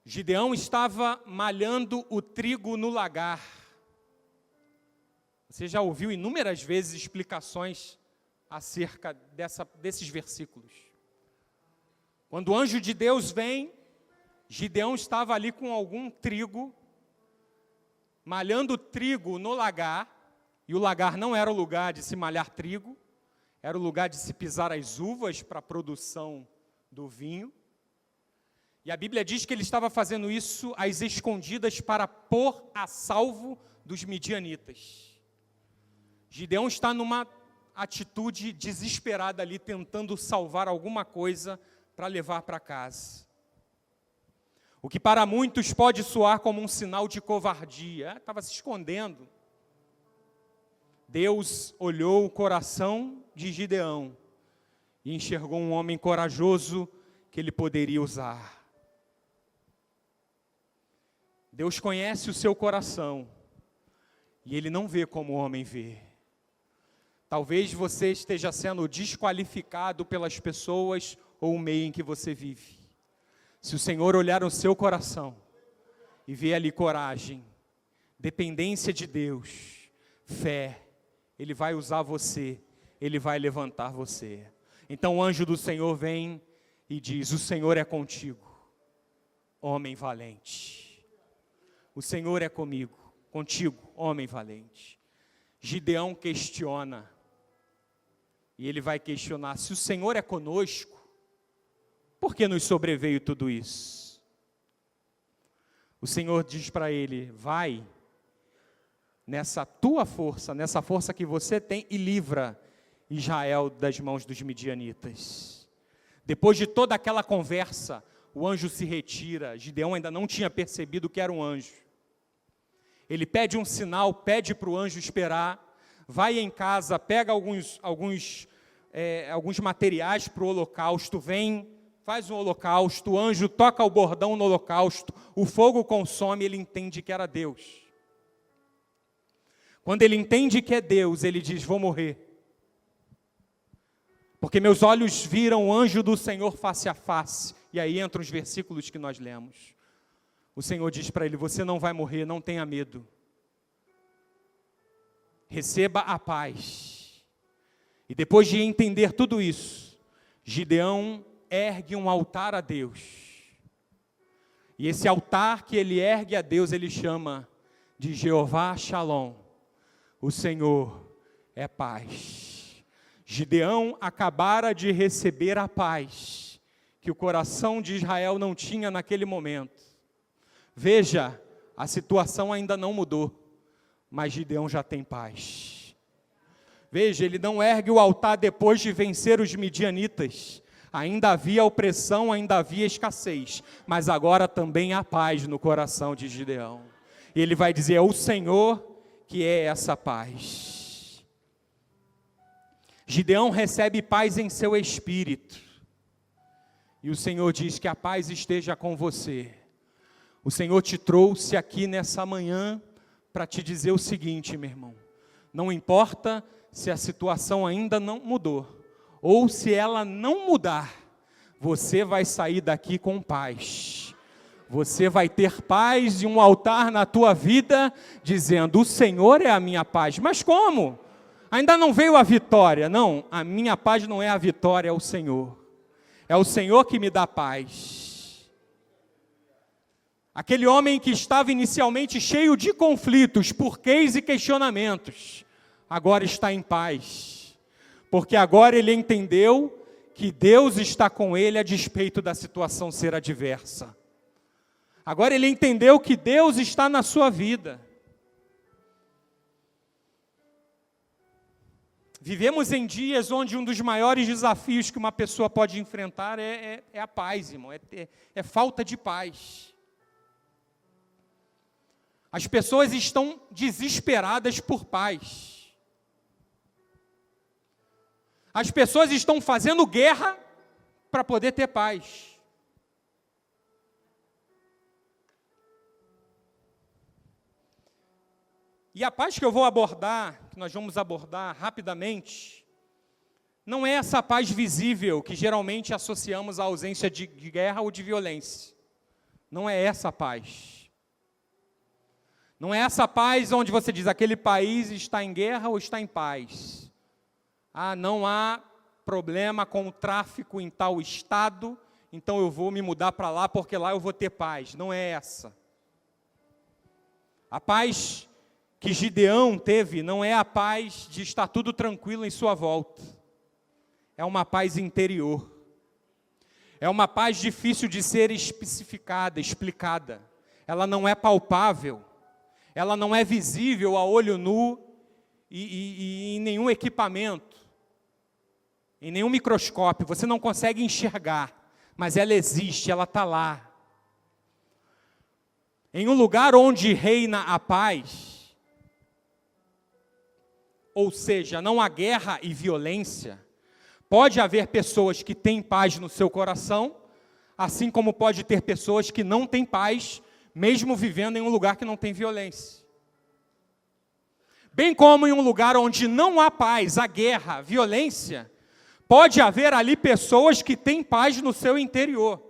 Gideão estava malhando o trigo no lagar. Você já ouviu inúmeras vezes explicações acerca desses versículos. Quando o anjo de Deus vem, Gideão estava ali com algum trigo, malhando trigo no lagar, e o lagar não era o lugar de se malhar trigo, era o lugar de se pisar as uvas para a produção do vinho. E a Bíblia diz que ele estava fazendo isso às escondidas para pôr a salvo dos midianitas. Gideão está numa atitude desesperada ali, tentando salvar alguma coisa para levar para casa. O que para muitos pode soar como um sinal de covardia. Estava se escondendo. Deus olhou o coração de Gideão e enxergou um homem corajoso que ele poderia usar. Deus conhece o seu coração e Ele não vê como o homem vê. Talvez você esteja sendo desqualificado pelas pessoas ou o meio em que você vive. Se o Senhor olhar o seu coração e ver ali coragem, dependência de Deus, fé, Ele vai usar você, Ele vai levantar você. Então o anjo do Senhor vem e diz: o Senhor é contigo, homem valente. O Senhor é contigo, homem valente. Gideão questiona, e ele vai questionar: se o Senhor é conosco, por que nos sobreveio tudo isso? O Senhor diz para ele: vai, nessa tua força, nessa força que você tem, e livra Israel das mãos dos midianitas. Depois de toda aquela conversa, o anjo se retira. Gideão ainda não tinha percebido que era um anjo. Ele pede um sinal, pede para o anjo esperar, vai em casa, pega alguns materiais para o holocausto, vem, faz um holocausto, o anjo toca o bordão no holocausto, o fogo consome, ele entende que era Deus. Quando ele entende que é Deus, ele diz: vou morrer. Porque meus olhos viram o anjo do Senhor face a face. E aí entram os versículos que nós lemos. O Senhor diz para ele: você não vai morrer, não tenha medo. Receba a paz. E depois de entender tudo isso, Gideão ergue um altar a Deus. E esse altar que ele ergue a Deus, ele chama de Jeová Shalom. O Senhor é paz. Gideão acabara de receber a paz que o coração de Israel não tinha naquele momento. Veja, a situação ainda não mudou, mas Gideão já tem paz. Veja, ele não ergue o altar depois de vencer os midianitas. Ainda havia opressão, ainda havia escassez, mas agora também há paz no coração de Gideão. E ele vai dizer: é o Senhor que é essa paz. Gideão recebe paz em seu espírito. E o Senhor diz que a paz esteja com você. O Senhor te trouxe aqui nessa manhã para te dizer o seguinte, meu irmão: não importa se a situação ainda não mudou, ou se ela não mudar, você vai sair daqui com paz. Você vai ter paz e um altar na tua vida, dizendo: o Senhor é a minha paz. Mas como? Ainda não veio a vitória. Não, a minha paz não é a vitória, é o Senhor. É o Senhor que me dá paz. Aquele homem que estava inicialmente cheio de conflitos, porquês e questionamentos, agora está em paz, porque agora ele entendeu que Deus está com ele a despeito da situação ser adversa. Agora ele entendeu que Deus está na sua vida. Vivemos em dias onde um dos maiores desafios que uma pessoa pode enfrentar é a paz, irmão, é falta de paz. As pessoas estão desesperadas por paz. As pessoas estão fazendo guerra para poder ter paz. E a paz que eu vou abordar, que nós vamos abordar rapidamente, não é essa paz visível que geralmente associamos à ausência de guerra ou de violência. Não é essa paz. Não é essa paz onde você diz, aquele país está em guerra ou está em paz. Ah, não há problema com o tráfico em tal estado, então eu vou me mudar para lá porque lá eu vou ter paz. Não é essa. A paz que Gideão teve não é a paz de estar tudo tranquilo em sua volta. É uma paz interior. É uma paz difícil de ser especificada, explicada. Ela não é palpável. Ela não é visível a olho nu e em nenhum equipamento, em nenhum microscópio. Você não consegue enxergar, mas ela existe, ela está lá. Em um lugar onde reina a paz, ou seja, não há guerra e violência, pode haver pessoas que têm paz no seu coração, assim como pode ter pessoas que não têm paz, mesmo vivendo em um lugar que não tem violência. Bem como em um lugar onde não há paz, há guerra, violência, pode haver ali pessoas que têm paz no seu interior.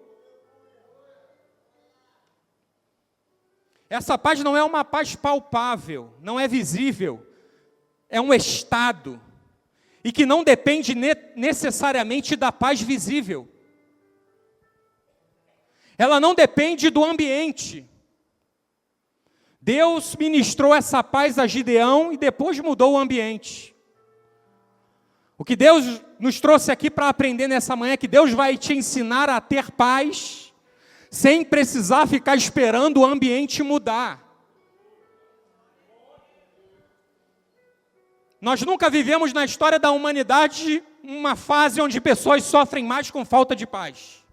Essa paz não é uma paz palpável, não é visível, é um estado, e que não depende necessariamente da paz visível. Ela não depende do ambiente. Deus ministrou essa paz a Gideão e depois mudou o ambiente. O que Deus nos trouxe aqui para aprender nessa manhã é que Deus vai te ensinar a ter paz, sem precisar ficar esperando o ambiente mudar. Nós nunca vivemos na história da humanidade uma fase onde pessoas sofrem mais com falta de paz.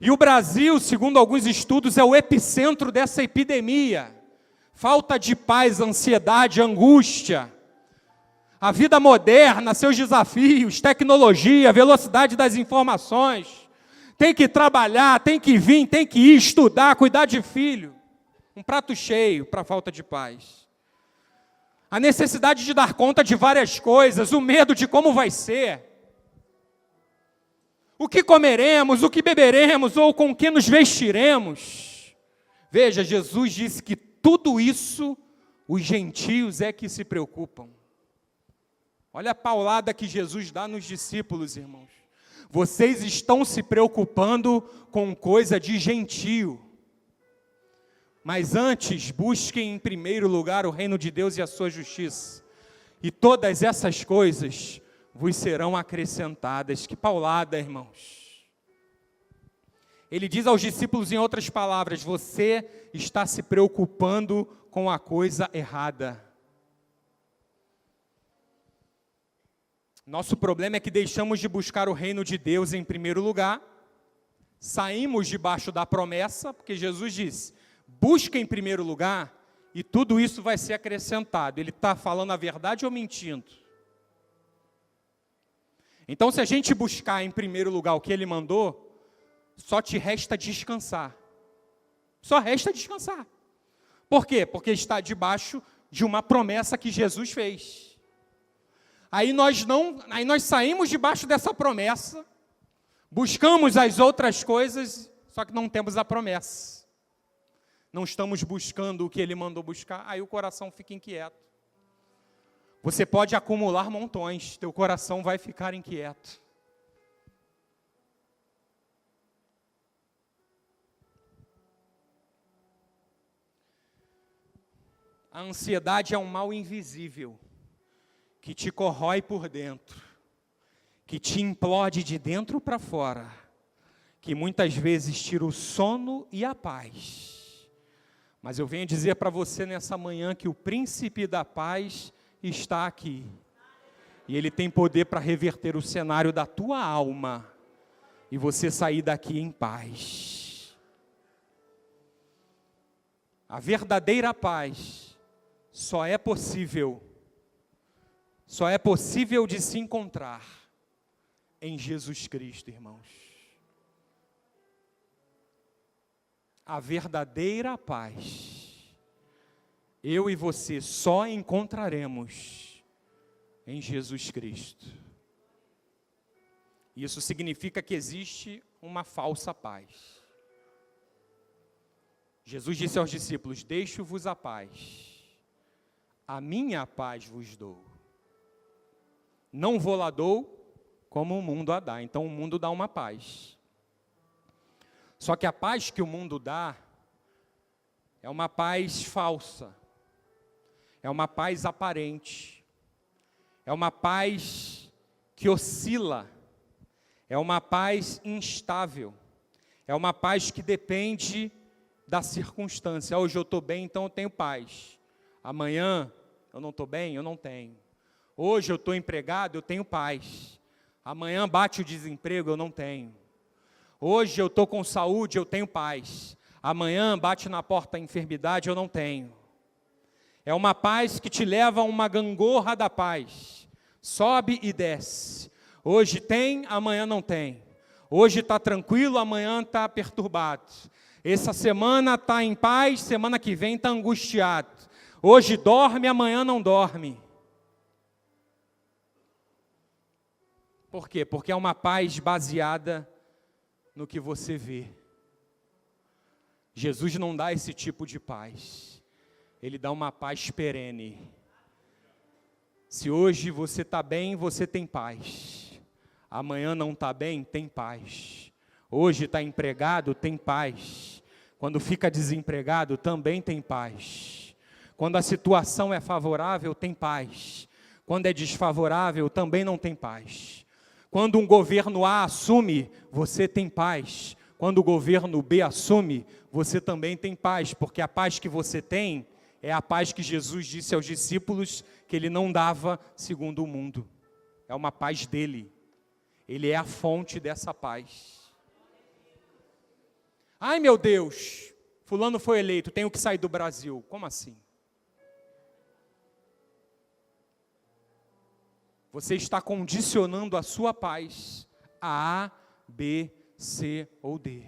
E o Brasil, segundo alguns estudos, é o epicentro dessa epidemia. Falta de paz, ansiedade, angústia. A vida moderna, seus desafios, tecnologia, velocidade das informações. Tem que trabalhar, tem que vir, tem que ir estudar, cuidar de filho. Um prato cheio para a falta de paz. A necessidade de dar conta de várias coisas, o medo de como vai ser. O que comeremos, o que beberemos, ou com que nos vestiremos. Veja, Jesus disse que tudo isso, os gentios é que se preocupam. Olha a paulada que Jesus dá nos discípulos, irmãos. Vocês estão se preocupando com coisa de gentio. Mas antes, busquem em primeiro lugar o reino de Deus e a sua justiça. E todas essas coisas vos serão acrescentadas. Que paulada, irmãos. Ele diz aos discípulos em outras palavras, você está se preocupando com a coisa errada. Nosso problema é que deixamos de buscar o reino de Deus em primeiro lugar, saímos debaixo da promessa, porque Jesus disse, busca em primeiro lugar e tudo isso vai ser acrescentado. Ele está falando a verdade ou mentindo? Então, se a gente buscar em primeiro lugar o que Ele mandou, só te resta descansar. Só resta descansar. Por quê? Porque está debaixo de uma promessa que Jesus fez. Aí nós saímos debaixo dessa promessa, buscamos as outras coisas, só que não temos a promessa. Não estamos buscando o que Ele mandou buscar, aí o coração fica inquieto. Você pode acumular montões, teu coração vai ficar inquieto. A ansiedade é um mal invisível, que te corrói por dentro, que te implode de dentro para fora, que muitas vezes tira o sono e a paz. Mas eu venho dizer para você nessa manhã que o príncipe da paz está aqui. E ele tem poder para reverter o cenário da tua alma e você sair daqui em paz. A verdadeira paz só é possível de se encontrar em Jesus Cristo, irmãos. A verdadeira paz, eu e você só encontraremos em Jesus Cristo. Isso significa que existe uma falsa paz. Jesus disse aos discípulos: deixo-vos a paz, a minha paz vos dou. Não vou lá dou como o mundo a dá. Então o mundo dá uma paz. Só que a paz que o mundo dá é uma paz falsa, é uma paz aparente, é uma paz que oscila, é uma paz instável, é uma paz que depende da circunstância. Hoje eu estou bem, então eu tenho paz. Amanhã eu não estou bem, eu não tenho. Hoje eu estou empregado, eu tenho paz. Amanhã bate o desemprego, eu não tenho. Hoje eu estou com saúde, eu tenho paz. Amanhã bate na porta a enfermidade, eu não tenho. É uma paz que te leva a uma gangorra da paz. Sobe e desce. Hoje tem, amanhã não tem. Hoje está tranquilo, amanhã está perturbado. Essa semana está em paz, semana que vem está angustiado. Hoje dorme, amanhã não dorme. Por quê? Porque é uma paz baseada no que você vê. Jesus não dá esse tipo de paz. Ele dá uma paz perene. Se hoje você está bem, você tem paz. Amanhã não está bem, tem paz. Hoje está empregado, tem paz. Quando fica desempregado, também tem paz. Quando a situação é favorável, tem paz. Quando é desfavorável, também não tem paz. Quando um governo A assume, você tem paz. Quando o governo B assume, você também tem paz, porque a paz que você tem é a paz que Jesus disse aos discípulos que ele não dava segundo o mundo. É uma paz dele. Ele é a fonte dessa paz. Ai, meu Deus, fulano foi eleito, tenho que sair do Brasil. Como assim? Você está condicionando a sua paz a A, B, C ou D.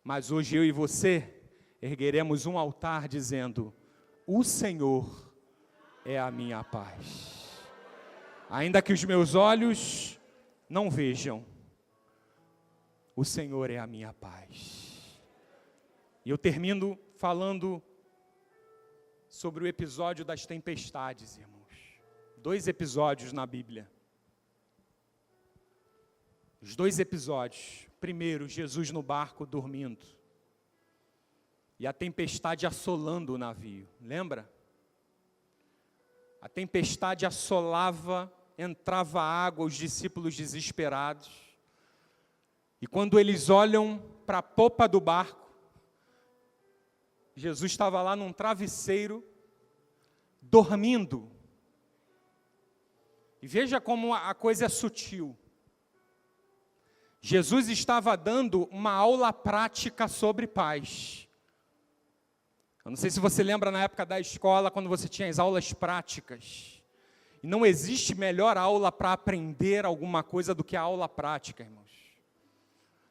Mas hoje eu e você ergueremos um altar dizendo: o Senhor é a minha paz. Ainda que os meus olhos não vejam, o Senhor é a minha paz. E eu termino falando sobre o episódio das tempestades, irmãos. 2 episódios na Bíblia. Os 2 episódios. Primeiro, Jesus no barco dormindo. E a tempestade assolando o navio. Lembra? A tempestade assolava, entrava água, os discípulos desesperados. E quando eles olham para a popa do barco, Jesus estava lá num travesseiro, dormindo. E veja como a coisa é sutil. Jesus estava dando uma aula prática sobre paz. Eu não sei se você lembra na época da escola, quando você tinha as aulas práticas. E não existe melhor aula para aprender alguma coisa do que a aula prática, irmãos.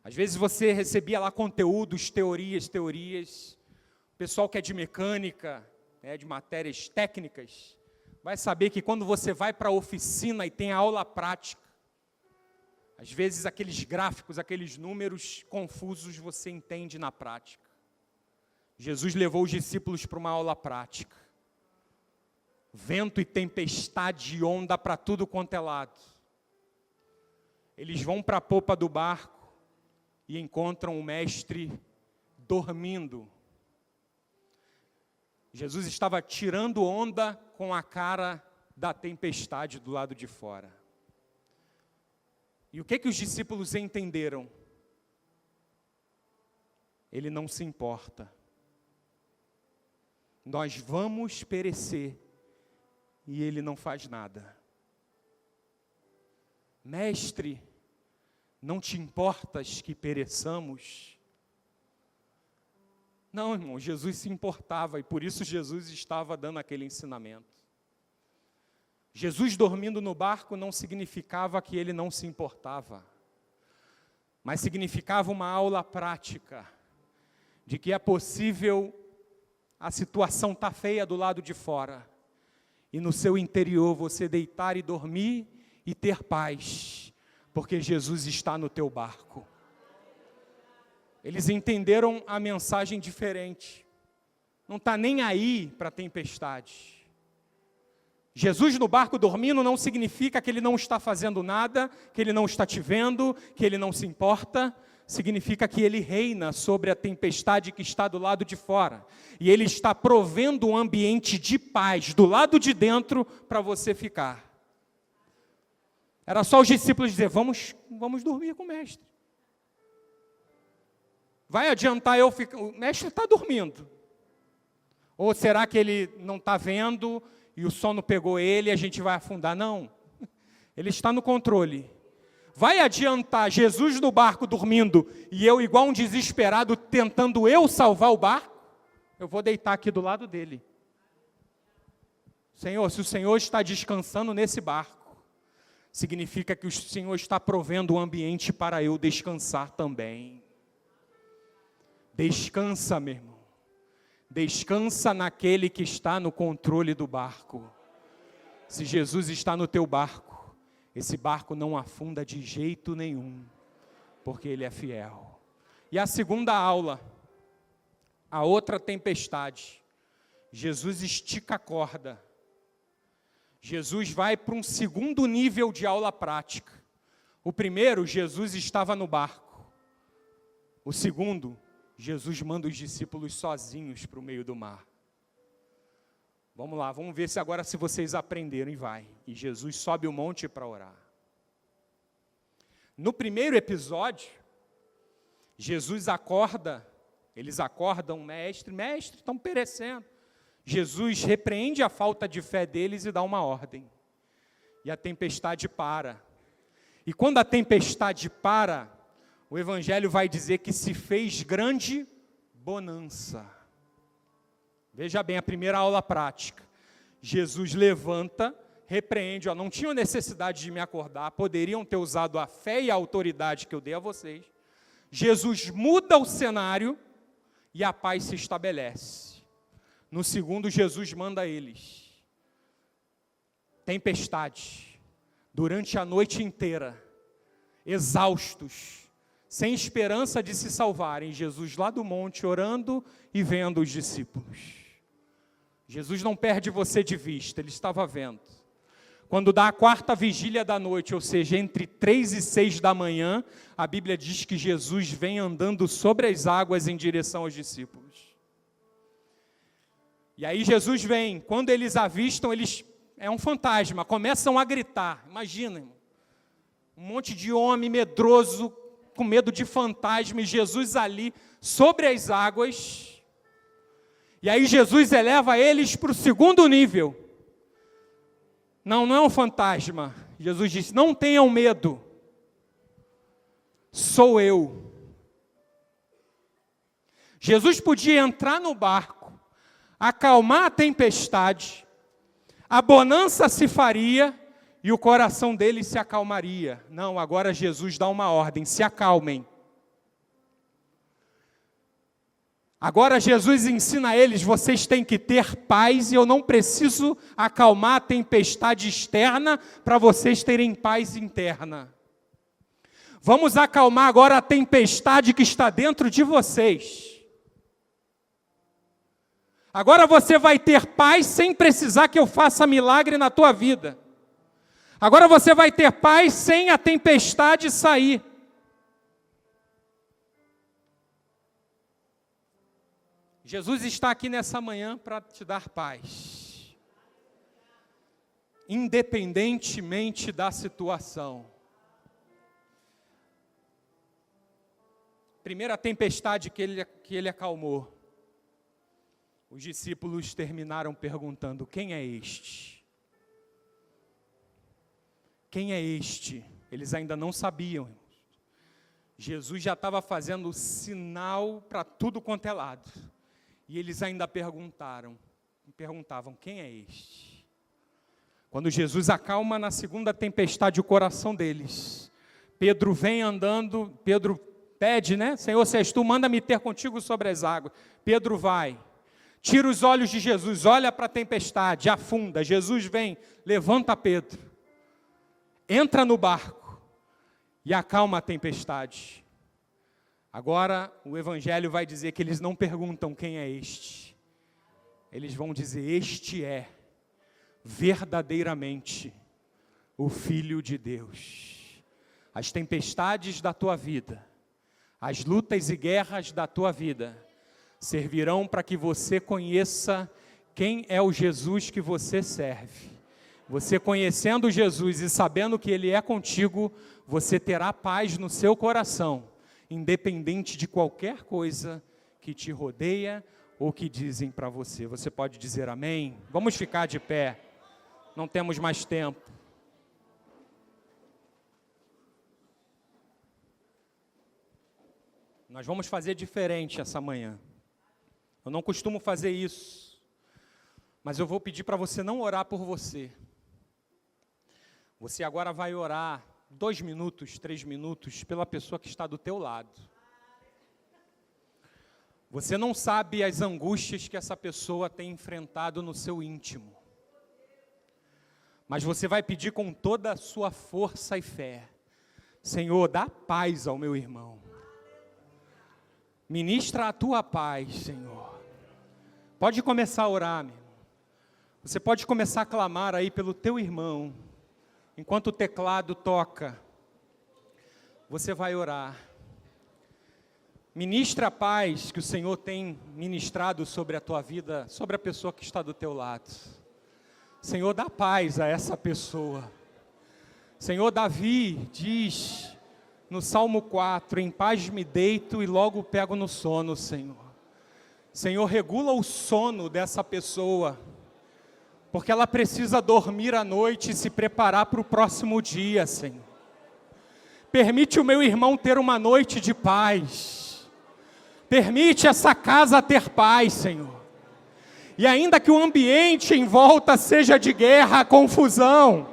Às vezes você recebia lá conteúdos, teorias. O pessoal que é de mecânica, de matérias técnicas, vai saber que quando você vai para a oficina e tem a aula prática, às vezes aqueles gráficos, aqueles números confusos você entende na prática. Jesus levou os discípulos para uma aula prática. Vento e tempestade e onda para tudo quanto é lado. Eles vão para a popa do barco e encontram o mestre dormindo. Jesus estava tirando onda com a cara da tempestade do lado de fora. E o que os discípulos entenderam? Ele não se importa. Nós vamos perecer e ele não faz nada. Mestre, não te importas que pereçamos? Não, irmão, Jesus se importava e por isso Jesus estava dando aquele ensinamento. Jesus dormindo no barco não significava que ele não se importava, mas significava uma aula prática de que é possível a situação estar feia do lado de fora e no seu interior você deitar e dormir e ter paz, porque Jesus está no teu barco. Eles entenderam a mensagem diferente. Não está nem aí para a tempestade. Jesus no barco dormindo não significa que ele não está fazendo nada, que ele não está te vendo, que ele não se importa. Significa que ele reina sobre a tempestade que está do lado de fora. E ele está provendo um ambiente de paz do lado de dentro para você ficar. Era só os discípulos dizer, vamos dormir com o mestre. Vai adiantar eu ficar, o mestre está dormindo. Ou será que ele não está vendo e o sono pegou ele e a gente vai afundar? Não, ele está no controle. Vai adiantar Jesus no barco dormindo e eu igual um desesperado tentando eu salvar o barco? Eu vou deitar aqui do lado dele. Senhor, se o Senhor está descansando nesse barco, significa que o Senhor está provendo um ambiente para eu descansar também. Descansa, meu irmão. Descansa naquele que está no controle do barco. Se Jesus está no teu barco, esse barco não afunda de jeito nenhum, porque Ele é fiel. E a segunda aula, a outra tempestade, Jesus estica a corda. Jesus vai para um segundo nível de aula prática. O primeiro, Jesus estava no barco. O segundo, Jesus manda os discípulos sozinhos para o meio do mar. Vamos lá, vamos ver se agora se vocês aprenderam e vai. E Jesus sobe o monte para orar. No primeiro episódio, Jesus acorda, eles acordam, mestre, estão perecendo. Jesus repreende a falta de fé deles e dá uma ordem. E a tempestade para. E quando a tempestade para, o Evangelho vai dizer que se fez grande bonança. Veja bem, a primeira aula prática. Jesus levanta, repreende, não tinham necessidade de me acordar, poderiam ter usado a fé e a autoridade que eu dei a vocês. Jesus muda o cenário e a paz se estabelece. No segundo, Jesus manda eles. Tempestade, durante a noite inteira, exaustos, sem esperança de se salvarem, Jesus lá do monte orando e vendo os discípulos. Jesus não perde você de vista, Ele estava vendo. Quando dá a quarta vigília da noite, ou seja, entre 3 e 6 da manhã, a Bíblia diz que Jesus vem andando sobre as águas em direção aos discípulos. E aí Jesus vem, quando eles avistam, é um fantasma, começam a gritar. Imagina, irmão, um monte de homem medroso, com medo de fantasma, e Jesus ali, sobre as águas. E aí Jesus eleva eles para o segundo nível. Não é um fantasma. Jesus disse, não tenham medo. Sou eu. Jesus podia entrar no barco, acalmar a tempestade, a bonança se faria e o coração deles se acalmaria. Não, agora Jesus dá uma ordem, se acalmem. Agora Jesus ensina a eles, vocês têm que ter paz e eu não preciso acalmar a tempestade externa para vocês terem paz interna. Vamos acalmar agora a tempestade que está dentro de vocês. Agora você vai ter paz sem precisar que eu faça milagre na tua vida. Agora você vai ter paz sem a tempestade sair. Jesus está aqui nessa manhã para te dar paz. Independentemente da situação. Primeira tempestade que ele acalmou. Os discípulos terminaram perguntando, quem é este? Quem é este? Eles ainda não sabiam. Jesus já estava fazendo sinal para tudo quanto é lado. E eles ainda perguntavam, quem é este? Quando Jesus acalma na segunda tempestade o coração deles, Pedro vem andando, Pedro pede, né? Senhor, se és tu, manda-me ter contigo sobre as águas. Pedro vai, tira os olhos de Jesus, olha para a tempestade, afunda. Jesus vem, levanta Pedro, entra no barco e acalma a tempestade. Agora o Evangelho vai dizer que eles não perguntam quem é este. Eles vão dizer, este é verdadeiramente o Filho de Deus. As tempestades da tua vida, as lutas e guerras da tua vida, servirão para que você conheça quem é o Jesus que você serve. Você conhecendo Jesus e sabendo que Ele é contigo, você terá paz no seu coração, independente de qualquer coisa que te rodeia ou que dizem para você. Você pode dizer amém? Vamos ficar de pé. Não temos mais tempo. Nós vamos fazer diferente essa manhã. Eu não costumo fazer isso, mas eu vou pedir para você não orar por você. Você agora vai orar 2 minutos, 3 minutos pela pessoa que está do teu lado. Você não sabe as angústias que essa pessoa tem enfrentado no seu íntimo. Mas você vai pedir com toda a sua força e fé. Senhor, dá paz ao meu irmão. Ministra a tua paz, Senhor. Pode começar a orar, meu irmão. Você pode começar a clamar aí pelo teu irmão. Enquanto o teclado toca, você vai orar. Ministra a paz que o Senhor tem ministrado sobre a tua vida, sobre a pessoa que está do teu lado. Senhor, dá paz a essa pessoa. Senhor, Davi diz no Salmo 4, em paz me deito e logo pego no sono, Senhor. Senhor, regula o sono dessa pessoa, porque ela precisa dormir à noite e se preparar para o próximo dia, Senhor. Permite o meu irmão ter uma noite de paz. Permite essa casa ter paz, Senhor. E ainda que o ambiente em volta seja de guerra, confusão,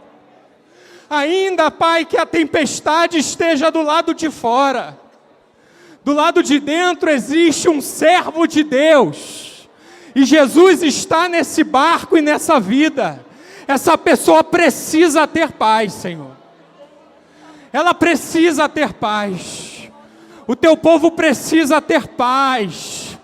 ainda, Pai, que a tempestade esteja do lado de fora, do lado de dentro existe um servo de Deus, e Jesus está nesse barco e nessa vida. Essa pessoa precisa ter paz, Senhor. Ela precisa ter paz. O teu povo precisa ter paz,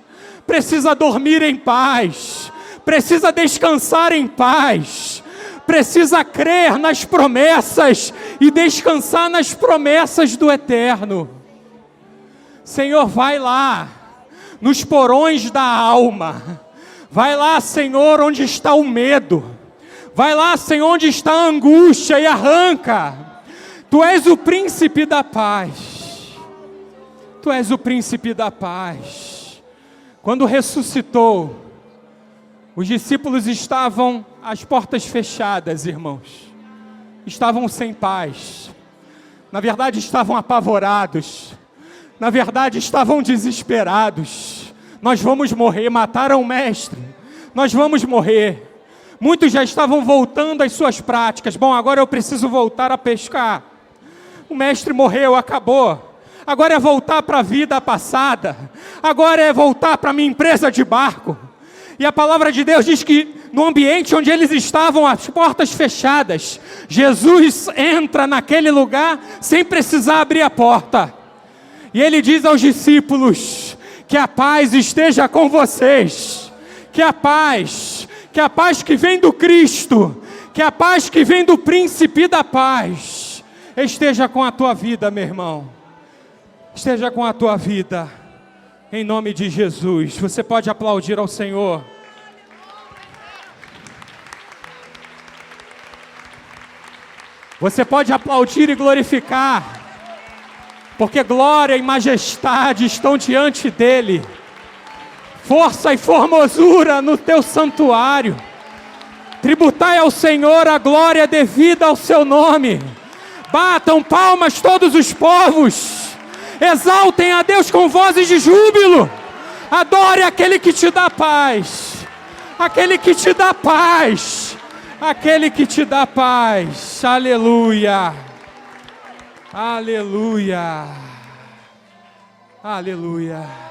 precisa dormir em paz, precisa descansar em paz, precisa crer nas promessas e descansar nas promessas do Eterno. Senhor, vai lá, nos porões da alma, vai lá, Senhor, onde está o medo, vai lá, Senhor, onde está a angústia e arranca. Tu és o príncipe da paz. Tu és o príncipe da paz. Quando ressuscitou, os discípulos estavam às portas fechadas, irmãos. Estavam sem paz. Na verdade, estavam apavorados. Na verdade, estavam desesperados. Nós vamos morrer, mataram o mestre. Nós vamos morrer. Muitos já estavam voltando às suas práticas. Bom, agora eu preciso voltar a pescar. O mestre morreu, acabou. Agora é voltar para a vida passada. Agora é voltar para a minha empresa de barco. E a palavra de Deus diz que no ambiente onde eles estavam, as portas fechadas, Jesus entra naquele lugar sem precisar abrir a porta. E ele diz aos discípulos: que a paz esteja com vocês. Que a paz que vem do Cristo, que a paz que vem do príncipe da paz, esteja com a tua vida, meu irmão. Esteja com a tua vida, em nome de Jesus. Você pode aplaudir ao Senhor. Você pode aplaudir e glorificar, porque glória e majestade estão diante dEle. Força e formosura no teu santuário. Tributai ao Senhor a glória devida ao seu nome. Batam palmas todos os povos. Exaltem a Deus com vozes de júbilo. Adore aquele que te dá paz. Aquele que te dá paz. aquele que te dá paz. Aleluia. Aleluia. Aleluia.